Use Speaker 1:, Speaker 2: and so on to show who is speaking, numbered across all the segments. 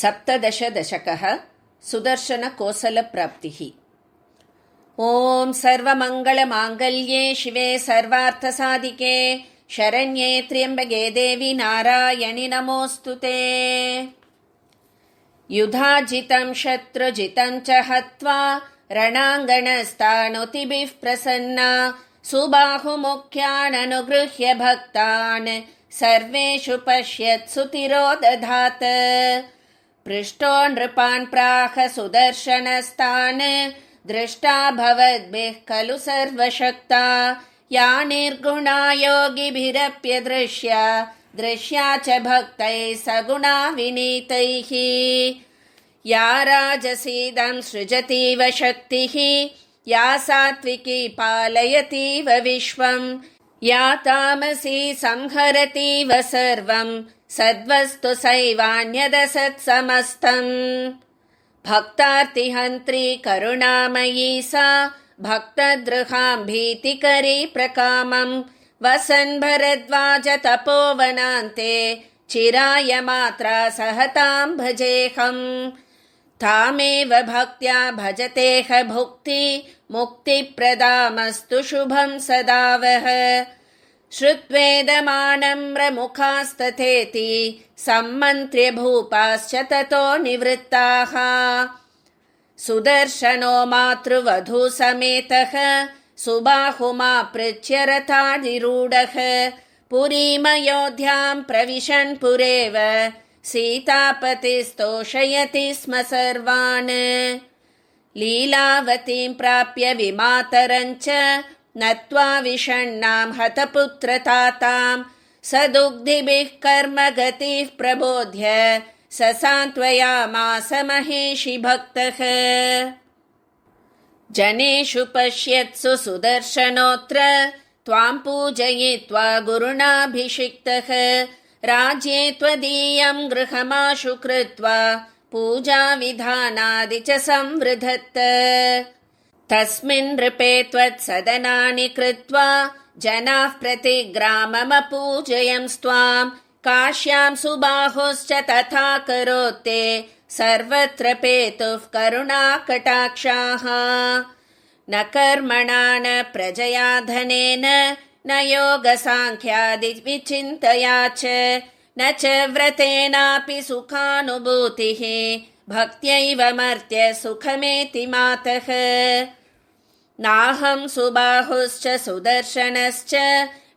Speaker 1: सप्तदशदशकः सुदर्शनकोसलप्राप्तिः। ॐ सर्वमङ्गलमाङ्गल्ये शिवे सर्वार्थसाधिके शरण्ये त्र्यम्बके देवी नारायणि नमोऽस्तुते। युधाजितं शत्रुजितं च हत्वा रणाङ्गणस्तानुतिभिः प्रसन्ना सुबाहुमुख्यान् अनुगृह्य भक्तान् सर्वेषु पश्यत्सु तिरोदधात्। पृष्टो नृपान् प्राह सुदर्शनस्तान् दृष्टा भवद्भिः खलु सर्वशक्ता या निर्गुणा योगिभिरप्यदृश्या दृश्या च भक्तैः सगुणा विनीतैः। या राजसीदं सृजतीव शक्तिः या सात्विकी पालयतीव विश्वं या तामसी संहरतीव सर्वं सद्वस्तु सैवान्यदसत्समस्तम्। भक्तार्तिहन्त्री करुणामयी सा भक्तद्रुहां भीतिकरी प्रकामं वसन् भरद्वाज तपोवनान्ते चिराय मात्रा सहतां भजेऽहम्। तामेव भक्त्या भजतेह भुक्ति मुक्तिप्रदामस्तु शुभं सदा वः। श्रुत्वेदमानम्रमुखास्तथेति सम्मन्त्र्य भूपाश्च ततो निवृत्ताः। सुदर्शनो मातृवधू समेतः सुबाहुमापृच्छ्य रथाधिरूढः पुरीमयोध्यां प्रविशन् पुरेव सीतापतिस्तोषयति स्म सर्वान्। लीलावतीं प्राप्य विमातरञ्च नत्वा विषण्णां हतपुत्रतातां सदुग्धिभिः कर्मगतिः प्रबोध्य ससान्त्वयामास महेशि भक्तः। जनेषु पश्यत्सु सुदर्शनोऽत्र त्वां पूजयित्वा गुरुणाभिषिक्तः राज्ये त्वदीयं गृहमाशु कृत्वा पूजाविधानादि च संवृधत्त। तस्मिन् नृपे त्वत्सदनानि कृत्वा जनाः प्रतिग्राममपूजयंस्त्वां काश्यां सुबाहुश्च तथा करोत्ते सर्वत्र पेतुः करुणाकटाक्षाः। न कर्मणा न प्रजया धनेन न योगसाङ्ख्यादिविचिन्तया च न च व्रतेनापि सुखानुभूतिः भक्त्यैव मर्त्य सुखमेति मातः। नाहं सुबाहुश्च सुदर्शनश्च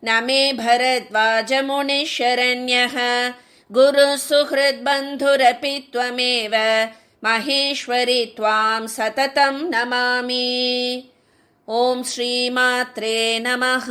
Speaker 1: न मे भरद्वाजमुनिः शरण्यः गुरुः सुहृद्बन्धुरपि त्वमेव महेश्वरि त्वां सततं नमामि। ॐ श्रीमात्रे नमः।